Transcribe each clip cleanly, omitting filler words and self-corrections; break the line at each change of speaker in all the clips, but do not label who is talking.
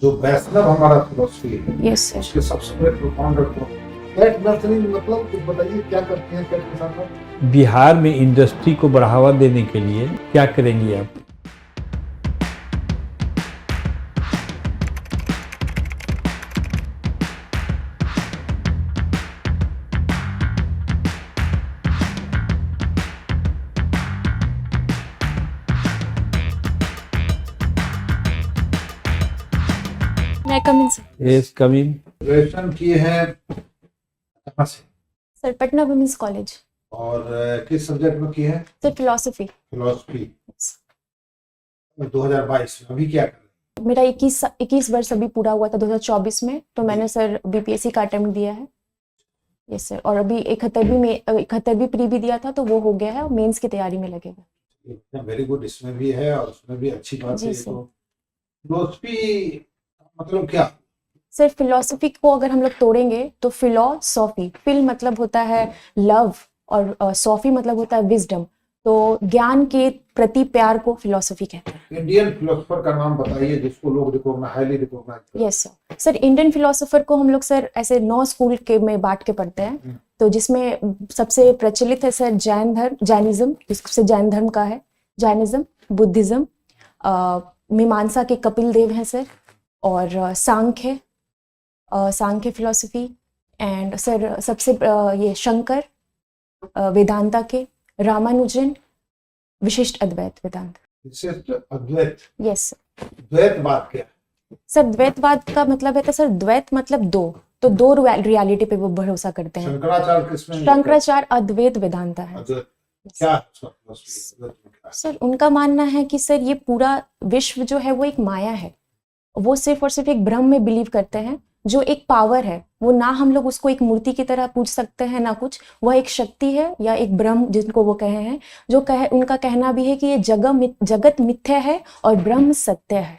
जो वैष्णव हमारा फिलोसफी है,
यस सर।
उसके सबसे बड़े प्रोफाउंड
कैट नर्सरी मतलब कुछ बताइए, क्या करते हैं कैट के साथ में?
बिहार में इंडस्ट्री को बढ़ावा देने के लिए क्या करेंगे आप?
मैं कम इन सर।
Yes, coming.
ग्रेजुएशन किए हैं कहाँ से
सर पटना वुमेन्स कॉलेज।
और किस सब्जेक्ट में किए हैं?
Sir philosophy.
फिलोसफी। 2022 में अभी क्या कर रहे हैं?
मेरा 21 वर्ष अभी पूरा हुआ था 2024 में, तो मैंने सर बीपीएससी का अटेम्प्ट दिया है। Yes sir. और अभी 71वीं प्री भी दिया था, तो वो हो गया है, मेंस की तैयारी में लगेगा।
वेरी गुड, इसमें भी है और उसमें भी अच्छी बात
जी
है।
सर।
तो फिलोसफी मतलब क्या?
सर फिलोसफी को अगर हम लोग तोड़ेंगे तो फिलोसॉफी, फिल मतलब होता है लव और सॉफी मतलब होता है विजडम, तो ज्ञान के प्रति प्यार को फिलोसफी कहते हैं।
इंडियन फिलोसफर का नाम बताइए जिसको लोग highly recognise.
Yes sir. Sir Indian philosopher को हम लोग सर ऐसे 9 स्कूल के में बांट के पढ़ते हैं, तो जिसमें सबसे प्रचलित है सर जैनिज्म, जिससे जैन धर्म का है, जैनिज्म, बुद्धिज्म, मीमांसा के कपिल देव हैं सर, और सांख्य फिलोसफी, एंड सर सबसे ये शंकर, वेदांता के, रामानुजन, विशिष्ट अद्वैत वेदांत।
विशिष्ट अद्वैत।
यस
द्वैतवाद क्या है?
सर द्वैतवाद का मतलब है तो सर द्वैत मतलब दो, तो दो रियलिटी पे वो भरोसा करते हैं।
शंकराचार्य किसमें?
शंकराचार्य अद्वैत वेदांता है।
अद्वैत क्या है उसका philosophy? अद्वैत में क्या है?
सर उनका मानना है कि सर ये पूरा विश्व जो है वो एक माया है, वो सिर्फ और सिर्फ एक ब्रह्म में बिलीव करते हैं, जो एक पावर है, वो ना हम लोग उसको एक मूर्ति की तरह पूछ सकते हैं ना कुछ, वह एक शक्ति है या एक ब्रह्म जिनको वो कहे हैं, जो उनका कहना भी है कि ये जगत मिथ्या है और ब्रह्म सत्य है।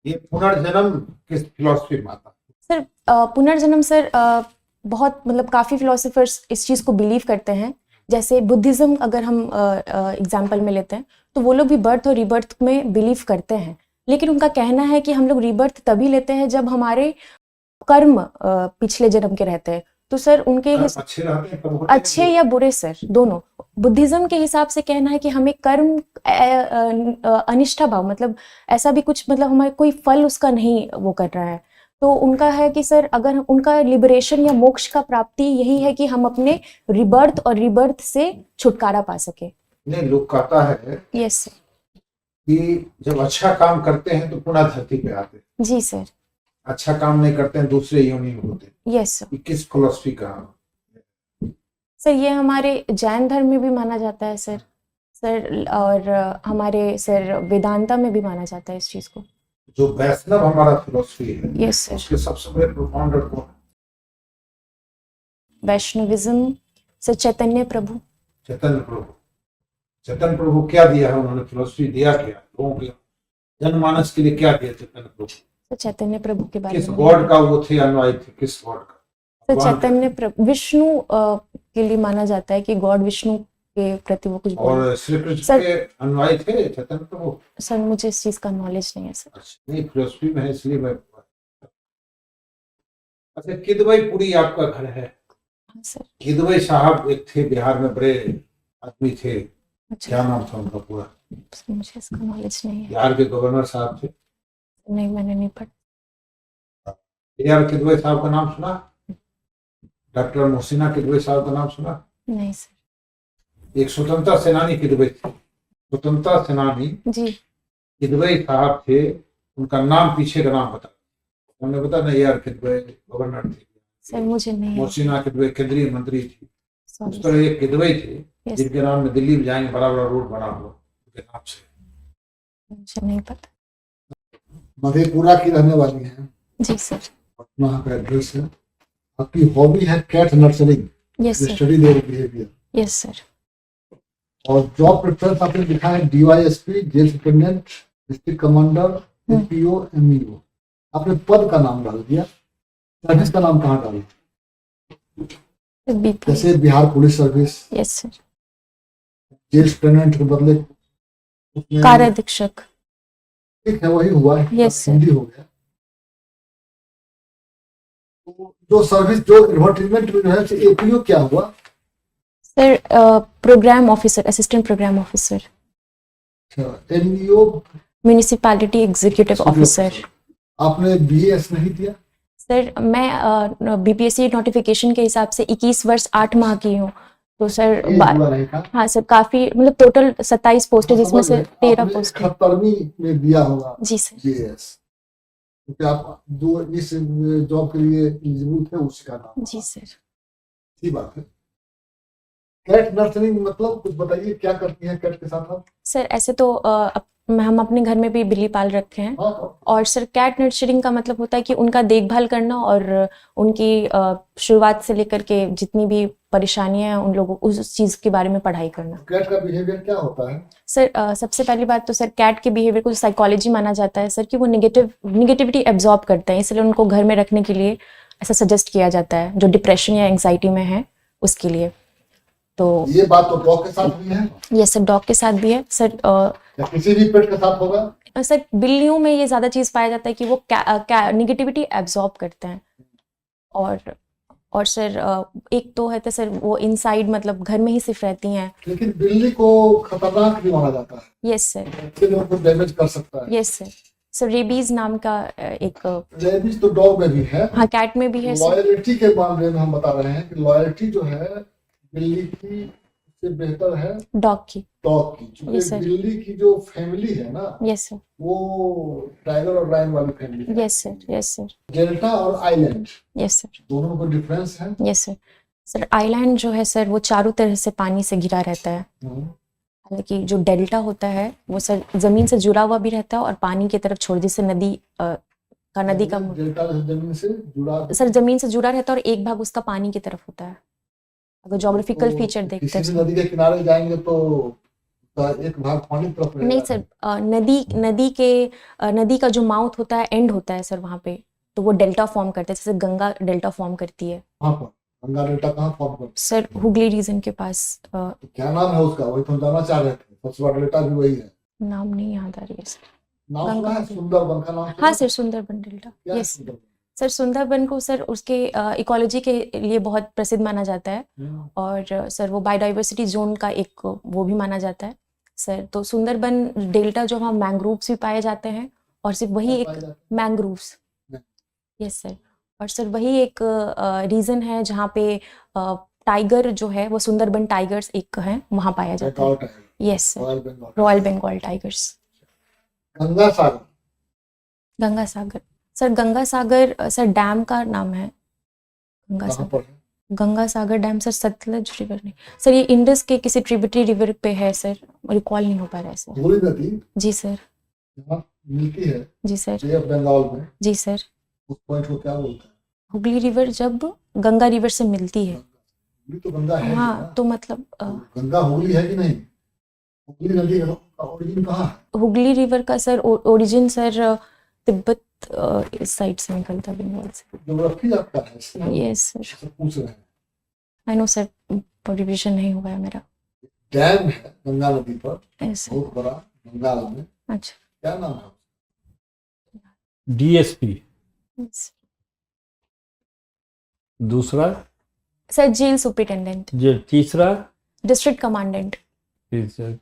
ये पुनर्जन्म किस फिलोसफी में आता है?
सर पुनर्जन्म सर बहुत मतलब काफ़ी फिलोसोफर्स इस चीज़ को बिलीव करते हैं। जैसे बुद्धिज़्म अगर हम एग्जाम्पल में लेते हैं, तो वो लोग भी बर्थ और रिबर्थ में बिलीव करते हैं, लेकिन उनका कहना है कि हम लोग रिबर्थ तभी लेते हैं जब हमारे कर्म पिछले जन्म के रहते हैं। तो सर उनके
अच्छे रहते हैं, कर्म होते हैं,
अच्छे या बुरे सर दोनों। बुद्धिज्म के हिसाब से कहना है कि हमें कर्म अनिष्ठा भाव मतलब ऐसा भी कुछ मतलब हमारे कोई फल उसका नहीं वो कर रहा है, तो उनका है कि सर अगर उनका लिबरेशन या मोक्ष का प्राप्ति यही है कि हम अपने रिबर्थ और रिबर्थ से छुटकारा पा सके।
नहीं, लोग कहता है
यस सर।
कि जब अच्छा काम करते हैं तो पुनः धरती पे आते हैं,
जी सर।
अच्छा काम नहीं करते हैं दूसरे योनि में होते हैं।
Yes sir.
ये किस फिलोसफी का?
सर ये हमारे जैन धर्म में भी माना जाता है सर, और हमारे सर वेदांता में भी माना जाता है इस चीज को।
जो वैष्णव हमारा फिलोसफी है,
यस सर।
उसके सबसे बड़े प्रोफाउंडर कौन है?
वैष्णविज्म सर चैतन्य प्रभु।
चैतन्य प्रभु। चैतन्य प्रभु क्या दिया है उन्होंने? फिलोसफी दिया क्या लोगों के जनमानस के लिए? क्या किया चैतन्य प्रभु?
सर चैतन्य प्रभु के बारे
किस
में
गॉड का वो थे, अनुयायी थे किस गॉड का?
सर
भगवान
चैतन्य प्रभु विष्णु के लिए माना जाता है कि गॉड विष्णु के प्रति वो कुछ
का?
बोले।
और श्री कृष्ण
सर-
के अनुयायी थे चैतन्य प्रभु?
सर मुझे इस चीज का नॉलेज नहीं है सर।
अच्छा, नहीं फिलोसफी में है इसलिए मैं। अच्छा, किदवईपुरी आपका घर है?
हाँ सर।
किदवई साहब एक थे बिहार में, बड़े आदमी थे,
अच्छा
क्या नाम था उनका पूरा?
सर मुझे इसका नॉलेज नहीं है।
बिहार के गवर्नर साहब थे।
नहीं मैंने नहीं पढ़ा।
यार किदवई साहब का नाम सुना? डॉक्टर मोहसिना किदवई साहब का नाम सुना?
नहीं सर।
एक स्वतंत्रता सेनानी किदवई थे, स्वतंत्रता सेनानी
जी
किदवई साहब थे। उनका नाम पीछे का नाम बता, हमने बता ना, यार किदवई गवर्नर थे,
सर मुझे नहीं है।
मोहसिना किदवई केंद्रीय मंत्री थी। उस
सॉरी
तरह एक किदवई थे
यस
जिनके नाम में दिल्ली में जाएंगे बड़ा बड़ा रोड बना हुआ उनके नाम से।
मुझे नहीं पता।
मधेपुरा की रहने वाली हैं,
जी सर।
पटना का एड्रेस है। आपकी हॉबी है cat nursing,
yes sir.
Study their behaviour,
yes sir.
और जॉब प्रेफरेंस आपने लिखा है DYSP, jail superintendent, district commander, APO, MEO. आपने पद का नाम डाल दिया, सर्विस का नाम कहाँ डाला?
बीपी।
जैसे Bihar police service,
yes sir.
Jail superintendent के बदले उसमें
कार्याधीक्षक।
ठीक है, वही हुआ है,
Yes, sir.
हिंदी हो गया। तो जो सर्विस जो एडवर्टीजमेंट में जो है एपीओ क्या हुआ?
Sir program officer, assistant program officer,
NEO
municipality executive officer.
आपने बीएस नहीं दिया?
सर मैं बीपीएससी नोटिफिकेशन के हिसाब से 21 वर्ष 8 माह की हूँ, तो सर
ये हुआ नहीं था?
हाँ सर, काफी मतलब टोटल 27 पोस्ट है जिसमें से 13 पोस्ट है।
78वीं में दिया होगा
जी सर।
बीएस, क्योंकि आप जो इस जॉब के लिए एलिजिबल थे उसी का नाम।
जी सर।
अच्छी बात है। कैट नर्सरिंग मतलब कुछ बताइए, क्या करती है कैट के साथ आप?
सर ऐसे तो हम अपने घर में भी बिल्ली पाल रखे हैं,
हाँ,
और सर कैट नर्चरिंग का मतलब होता है कि उनका देखभाल करना और उनकी शुरुआत से लेकर के जितनी भी परेशानियां हैं उन लोगों उस चीज़ के बारे में पढ़ाई करना।
कैट का बिहेवियर क्या होता है?
सर सबसे पहली बात तो सर कैट के बिहेवियर को साइकोलॉजी माना जाता है सर, कि वो निगेटिविटी एब्जॉर्ब करते हैं, इसलिए उनको घर में रखने के लिए ऐसा सजेस्ट किया जाता है जो डिप्रेशन या एंग्जाइटी में है उसके लिए। तो
ये बात तो डॉग के साथ भी है?
ये सर डॉग के साथ भी है सर।
या किसी भी पेट के साथ होगा?
सर बिल्लियों में ये ज़्यादा चीज़ पाया जाता है कि वो निगेटिविटी एब्जॉर्ब करते हैं, और सर एक तो है तो सर वो इनसाइड मतलब घर में ही सिर्फ रहती हैं।
लेकिन बिल्ली को खतरनाक भी माना जाता है।
Yes sir.
बच्चे लोगों को डैमेज कर सकता है।
Yes sir. सर रेबीज नाम का एक
रेबीज तो डॉग में भी है।
हाँ कैट में भी है सर।
लॉयल्टी के मामले में हम बता रहे हैं कि लॉयल्टी जो है बिल्ली की से बेहतर है
डॉग की।
डॉग की, क्योंकि
Yes, sir.
बिल्ली की जो फैमिली है ना
यस सर।
वो टाइगर और लायन वाली फैमिली है।
Yes sir. Yes sir.
Delta और आइलैंड
यस सर।
दोनों में डिफरेंस है।
Yes sir. सर आइलैंड जो है सर वो चारों तरह से पानी से घिरा रहता है, हालांकि जो डेल्टा होता है वो सर जमीन से जुड़ा हुआ भी रहता है और पानी की तरफ छोड़, जैसे नदी का
डेल्टा जमीन से जुड़ा,
सर जमीन से जुड़ा रहता है और एक भाग उसका पानी की तरफ होता है। अगर ज्योग्राफिकल
तो
फीचर देखते
किसी
हैं
भी नदी के किनारे जाएंगे तो एक भाग पानी की तरफ
नहीं
रहेगा।
सर, नदी का जो माउथ होता है एंड होता है सर वहाँ पे, तो वो डेल्टा फॉर्म करता है, जैसे गंगा डेल्टा फॉर्म करती है।
वहाँ पर गंगा डेल्टा कहाँ फॉर्म करता
सर हुगली रीजन के पास
है? तो क्या नाम है उसका? वही तो हम जानना चाह रहे थे। सबसे बड़ा डेल्टा भी वही है।
नाम नहीं याद आ रही है सर।
नाम सुना
गंगा
है? सुंदरबन का नाम सुना
हाँ
है?
Sir Sundarban delta.
क्या है
यस
सुंदरबन?
सर सुंदरबन को सर उसके इकोलॉजी के लिए बहुत प्रसिद्ध माना जाता है, और सर वो बायोडाइवर्सिटी जोन का एक वो भी माना जाता है सर। तो सुंदरबन डेल्टा जो वहाँ मैंग्रोव्स भी पाए जाते हैं, और सिर्फ वही
पाए
एक
जाते
मैंग्रोव्स। Yes sir. और सर वही एक रीजन है जहाँ पे टाइगर जो है वो सुंदरबन टाइगर्स एक है वहाँ पाया जाता है।
Bengal tiger,
yes sir,
royal Bengal.
Royal Bengal tigers.
Ganga Sagar,
Ganga Sagar sir, Ganga Sagar sir dam का नाम है। गंगा
कहाँ
सागर,
पर है?
Ganga Sagar dam sir Sutlej river नहीं सर, ये इंडस के किसी ट्रिब्यूटरी रिवर पे है सर, रिकॉल नहीं हो पा रहा है सर।
हुगली नदी
जी सर।
जहाँ मिलती है
जी सर।
बे ऑफ बंगाल में,
जी सर।
उस पॉइंट को क्या बोलते हैं?
हुगली रिवर जब गंगा रिवर से मिलती है,
हुगली तो गंगा है ही
हाँ
ना।
तो मतलब
गंगा हुगली है कि नहीं? हुगली नदी का ओरिजिन कहाँ है?
हुगली रिवर का सर ओरिजिन सर तिब्बत इस साइड से निकलता है, बंगाल से।
ज्योग्राफी आपका है इसलिए हम
यस सर।
आपसे पूछ रहे हैं।
आई नो सर, रिविजन नहीं हुआ है मेरा।
डैम है गंगा नदी पर
यस सर।
बहुत बड़ा बंगाल में,
अच्छा।
क्या नाम है?
डीएसपी।
yes।
दूसरा
सर जेल सुपरिटेंडेंट।
जो तीसरा
डिस्ट्रिक्ट कमांडेंट।
फिर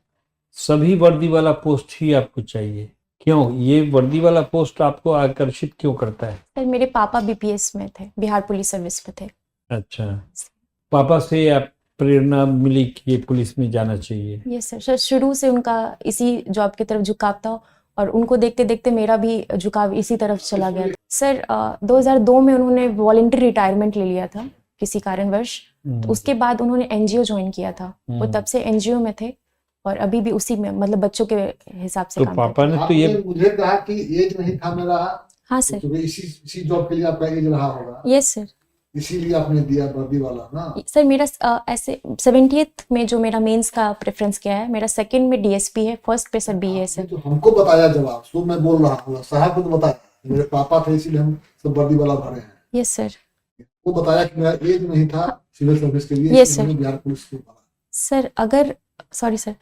सभी वर्दी वाला पोस्ट ही आपको चाहिए, क्यों ये वर्दी वाला पोस्ट आपको आकर्षित क्यों करता है?
सर मेरे पापा बीपीएस में थे, बिहार पुलिस सर्विस में थे।
अच्छा, पापा से आप प्रेरणा मिली कि ये पुलिस में जाना चाहिए?
Yes sir. सर शुरू से उनका इसी जॉब की तरफ झुकाव था, और उनको देखते देखते मेरा भी झुकाव इसी तरफ चला गया। सर 2002 में उन्होंने वॉलंटरी रिटायरमेंट ले लिया था किसी कारणवश, तो उसके बाद उन्होंने एनजीओ ज्वाइन किया था। वो तब से एनजीओ में थे और अभी भी उसी में मतलब बच्चों के हिसाब से
तो
काम
पापा ने तो
आपने
ये
मुझे कहा कि एज नहीं था मेरा,
हाँ सर।
तो इसी जॉब के लिए आपका एज रहा होगा,
यस सर।
इसीलिए आपने दिया वर्दी वाला ना।
सर मेरा ऐसे 70th में जो मेरा मेंस का प्रेफरेंस किया है, मेरा सेकंड में डीएसपी है, फर्स्ट पे सर बीएस है।
आपने तो हमको बताया जवाब, तो मैं बोल रहा हूँ साहब को तो बताया मेरे पापा थे इसलिए हम सब वर्दी वाला भरे हैं।
Yes sir.
वो बताया कि मेरा एज नहीं था सिविल सर्विस के लिए,
Yes,
इसलिए
sir.
मैंने बिहार पुलिस को भरा।
सर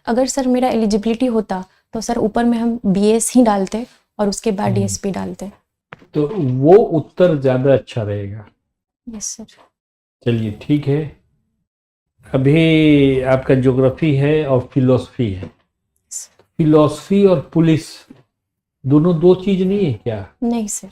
अगर सर मेरा एलिजिबिलिटी होता तो सर ऊपर में हम बीएस ही डालते और उसके बाद डीएसपी डालते।
तो वो उत्तर ज्यादा अच्छा रहेगा।
Yes sir.
चलिए ठीक है। अभी आपका ज्योग्राफी है और फिलोसफी है। फिलोसफी और पुलिस दोनों दो चीज नहीं है क्या?
नहीं सर।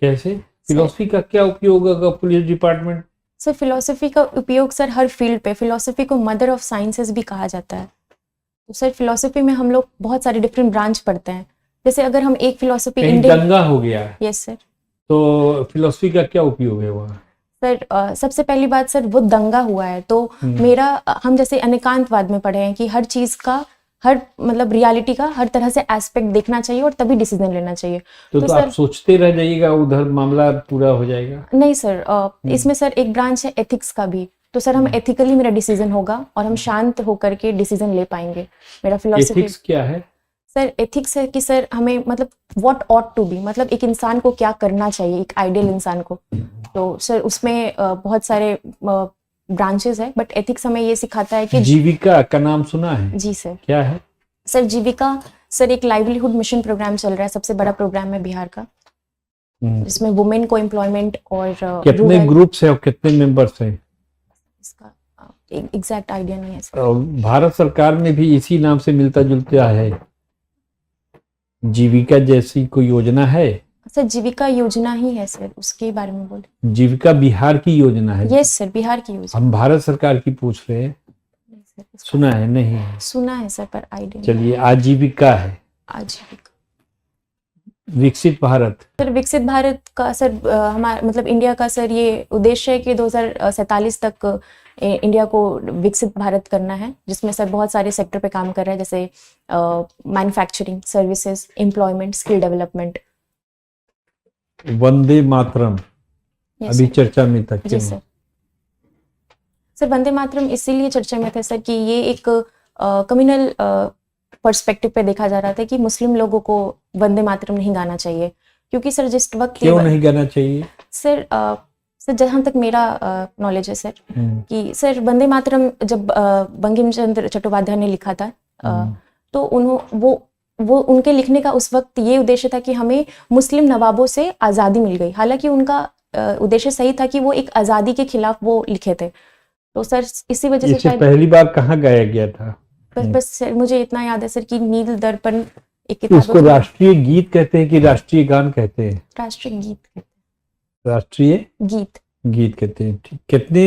कैसे? फिलोसफी का क्या उपयोग होगा पुलिस डिपार्टमेंट?
सर फिलोसफी का उपयोग सर हर फील्ड पे, फिलोसफी को मदर ऑफ साइंसेस भी कहा जाता है। तो सर फिलोसफी में हम लोग बहुत सारे डिफरेंट ब्रांच पढ़ते हैं। जैसे अगर हम एक फिलोसफी
कहीं
इंडियन,
दंगा हो गया
यस सर।
तो फिलोसफी का क्या उपयोग है वहाँ?
सर सबसे पहली बात सर, वो दंगा हुआ है तो हम जैसे अनेकांतवाद में पढ़े हैं कि हर चीज का, हर मतलब रियलिटी का हर तरह से एस्पेक्ट देखना चाहिए और तभी डिसीजन लेना चाहिए।
तो
सर
आप सोचते रह जाइएगा, उधर मामला पूरा हो जाएगा?
नहीं सर, इसमें सर एक ब्रांच है एथिक्स का भी। तो सर हम एथिकली मेरा डिसीजन होगा और हम शांत होकर के डिसीजन ले पाएंगे। मेरा फिलोसफी
एथिक्स क्या है?
सर एथिक्स है कि सर हमें मतलब व्हाट ऑट टू बी, मतलब एक इंसान को क्या करना चाहिए, एक आइडियल इंसान को। तो सर उसमें बहुत सारे ब्रांचेस है, बट एथिक्स हमें ये सिखाता है कि
जीविका का नाम सुना है?
जी सर।
क्या है
सर जीविका सर एक लाइवलीहुड मिशन प्रोग्राम चल रहा है, सबसे बड़ा प्रोग्राम है बिहार का, जिसमें वुमेन को एम्प्लॉयमेंट और
कितने ग्रुप्स है और कितने मेंबर्स हैं?
इसका एग्जैक्ट आइडिया नहीं है सर।
और भारत सरकार में भी इसी नाम से मिलता जुलता है, जीविका जैसी कोई योजना है?
सर जीविका योजना ही है सर, उसके बारे में बोले।
जीविका बिहार की योजना है?
यस सर, बिहार की योजना।
हम भारत सरकार की पूछ रहे हैं।
नहीं सर,
सुना है? नहीं
सुना है सर पर आइडिया।
चलिए, आजीविका है।
आजीविका।
विकसित भारत।
सर विकसित भारत का सर हमारा मतलब इंडिया का सर ये उद्देश्य है कि 2047 तक इंडिया को विकसित भारत करना है, जिसमें सर बहुत सारे सेक्टर पे काम कर रहा है, जैसे manufacturing, services, employment, skill development.
Vande Mataram अभी चर्चा में था
जी सर। सर वंदे मातरम इसीलिए चर्चा में था सर कि ये एक कम्युनल पर्सपेक्टिव पे देखा जा रहा था कि मुस्लिम लोगों को वंदे मातरम नहीं गाना चाहिए, क्योंकि सर जिस वक्त
क्यों नहीं गाना चाहिए?
सर सर जहाँ तक मेरा नॉलेज है सर कि सर वंदे मातरम जब बंकिम चंद्र चट्टोपाध्याय ने लिखा था तो वो उनके लिखने का उस वक्त ये उद्देश्य था कि हमें मुस्लिम नवाबों से आज़ादी मिल गई। हालांकि उनका उद्देश्य सही था कि वो एक आज़ादी के खिलाफ वो लिखे थे। तो सर इसी वजह से
शायद पहली बार कहाँ गाया गया था?
बस सर मुझे इतना याद है सर कि नील दर्पण एक
तो
किताब।
उसको राष्ट्रीय गीत कहते हैं कि राष्ट्रीय गान कहते हैं?
राष्ट्रीय गीत कहते हैं।
राष्ट्रीय गीत कहते हैं। ठीक। कितने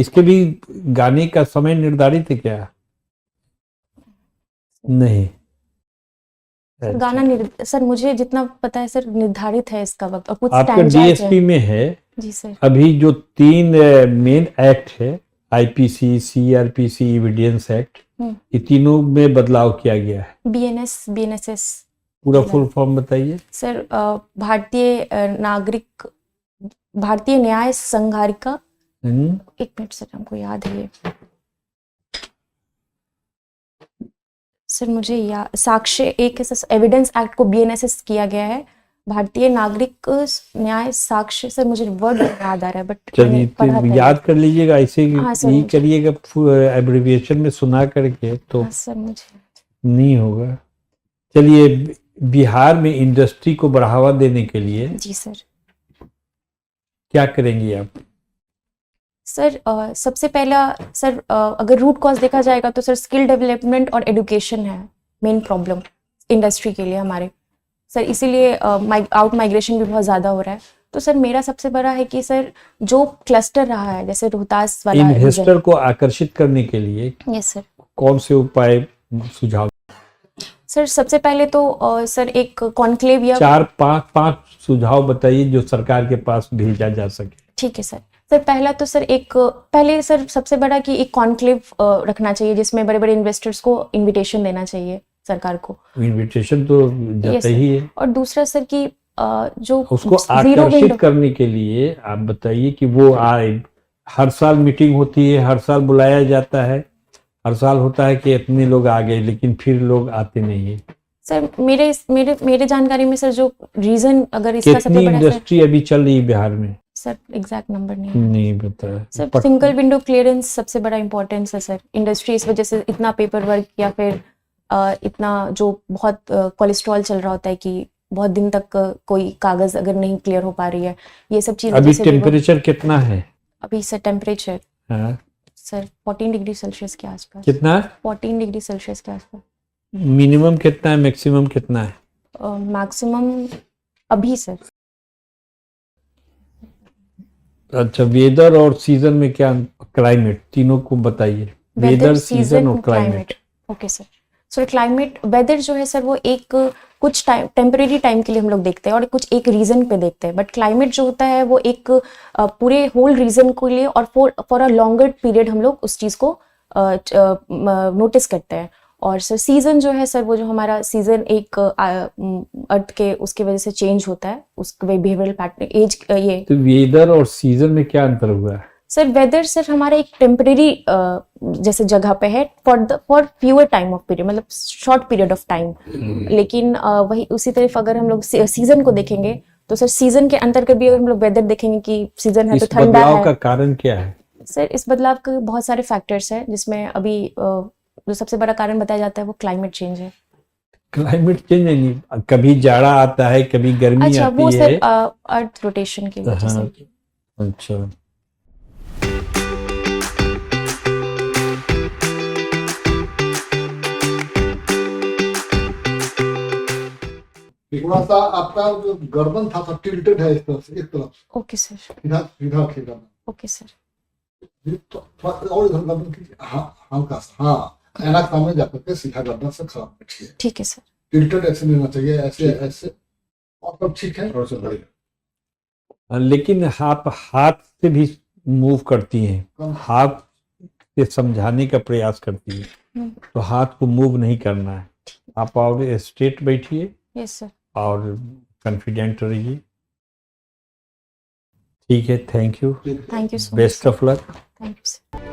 इसके भी गाने का समय निर्धारित है क्या? नहीं
गाना सर मुझे जितना पता है सर निर्धारित है इसका वक्त और कुछ
आपका डीएसपी में है।
जी सर।
अभी जो 3 मेन एक्ट है, आईपीसी, सीआरपीसी, एविडेंस एक्ट, ये तीनों में बदलाव किया गया है।
बीएनएसएस
पूरा फुल फॉर्म बताइए
सर। भारतीय न्याय संघारिका। एक मिनट सर, हमको याद है ये सर, मुझे साक्ष्य एक एविडेंस एक्ट को बीएनएसएस किया गया है, भारतीय नागरिक न्याय साक्ष्य। सर मुझे वर्ड याद आ रहा है बट
चलिए तो याद कर लीजिएगा, ऐसे ही करिएगा एब्रिविएशन में सुना करके तो
सर मुझे
नहीं होगा। चलिए, बिहार में इंडस्ट्री को बढ़ावा देने के लिए
जी सर
क्या करेंगी आप?
सर सबसे पहला सर अगर रूट कॉज देखा जाएगा तो सर स्किल डेवलपमेंट और एडुकेशन है मेन प्रॉब्लम इंडस्ट्री के लिए हमारे सर। इसीलिए आउट माइग्रेशन भी बहुत ज़्यादा हो रहा है। तो सर मेरा सबसे बड़ा है कि सर जो क्लस्टर रहा है जैसे रोहतास वाला,
इन्वेस्टर को आकर्षित करने के लिए
यस सर,
कौन से उपाय सुझाव?
सर सबसे पहले तो सर एक कॉन्क्लेव या
4-5 सुझाव बताइए जो सरकार के पास भेजा जा सके।
ठीक है सर। सर पहला तो सर पहले सर सबसे बड़ा कि एक कॉन्क्लेव रखना चाहिए जिसमें बड़े बड़े इन्वेस्टर्स को इनविटेशन देना चाहिए सरकार को।
इनविटेशन तो जाता ही है।
और दूसरा सर कि जो
उसको आकर्षित करने के लिए आप बताइए कि वो आए। हर साल मीटिंग होती है, हर साल बुलाया जाता है, हर साल होता है कि इतने लोग आ गए, लेकिन फिर लोग आते नहीं है।
सर मेरे जानकारी में सर जो रीजन अगर इसका सबसे बड़ा
इंडस्ट्री अभी चल रही है बिहार में?
सर एग्जैक्ट नंबर नहीं
पता है
सर। सिंगल विंडो क्लियरेंस सबसे बड़ा इंपॉर्टेंस है सर। इंडस्ट्री इस वजह से इतना पेपर वर्क या फिर इतना जो बहुत कोलेस्ट्रॉल चल रहा होता है कि बहुत दिन तक कोई कागज अगर नहीं क्लियर हो पा रही है, ये सब चीजें
अभी
जैसे भी
टेम्परेचर कितना है?
अभी सर टेम्परेचर
हाँ,
सर 14 डिग्री सेल्सियस के आसपास,
कितना है?
14 डिग्री सेल्सियस के आसपास।
मिनिमम कितना है, मैक्सिमम कितना है?
मैक्सिमम अभी सर
अच्छा, वेदर और सीजन में क्या, क्लाइमेट, तीनों को बताइए। वेदर, सीजन और climate.
Okay sir. So climate, weather जो है सर वो एक कुछ टाइम, टेम्परेरी टाइम के लिए हम लोग देखते हैं और कुछ एक रीजन पे देखते हैं, बट क्लाइमेट जो होता है वो एक पूरे होल रीजन के लिए और फॉर अ लॉन्गर पीरियड हम लोग उस चीज को नोटिस करते हैं। और सर सीजन जो है सर वो जो हमारा सीजन एक अर्थ के उसकी वजह से चेंज होता है, उसके बिहेवियरल पैटर्न, एज, ये
तो वेदर और सीजन में क्या अंतर हुआ है?
सर वेदर सर हमारा एक टेम्परेरी जैसे जगह पे है for fewer time of period, मतलब शॉर्ट पीरियड ऑफ टाइम। लेकिन वही उसी तरफ अगर हम लोग सीजन को देखेंगे तो सर सीजन के अंतर्गत भी अगर हम लोग वेदर देखेंगे कि सीजन है तो
इस
ठंडा
बदलाव का
है।
कारण क्या है?
सर इस बदलाव के बहुत सारे फैक्टर्स हैं, जिसमें अभी जो सबसे बड़ा कारण बताया जाता है वो क्लाइमेट चेंज है।
क्लाइमेट चेंज नहीं, कभी जाड़ा आता है, कभी गर्मी
अच्छा, वो
आती
सर
है।
अर्थ रोटेशन की वजह
हाँ,
से।
अच्छा।
थोड़ा सा आपका जो गर्दन था सब टिल्टेड है इस तरफ से, एक तरफ
ओके सर,
सीधा सीधा खेला।
Okay sir.
तो थोड़ा और इधर गर्दन कीजिए, हाँ हल्का सा, हाँ ऐना के सामने जाकर के सीधा गर्दन से खड़ा बैठिए।
ठीक है सर।
टिल्टेड ऐसे नहीं होना चाहिए, ऐसे ऐसे, और सब ठीक है।
थोड़ा सा बढ़िया।
लेकिन आप हाथ से भी मूव करती हैं, हाथ से समझाने का प्रयास करती है, तो हाथ को मूव नहीं करना है। आप और स्ट्रेट बैठिए
यस सर।
और कॉन्फिडेंट रहिए। ठीक है, thank you,
thank you so much.
Best of luck.
Thank you sir.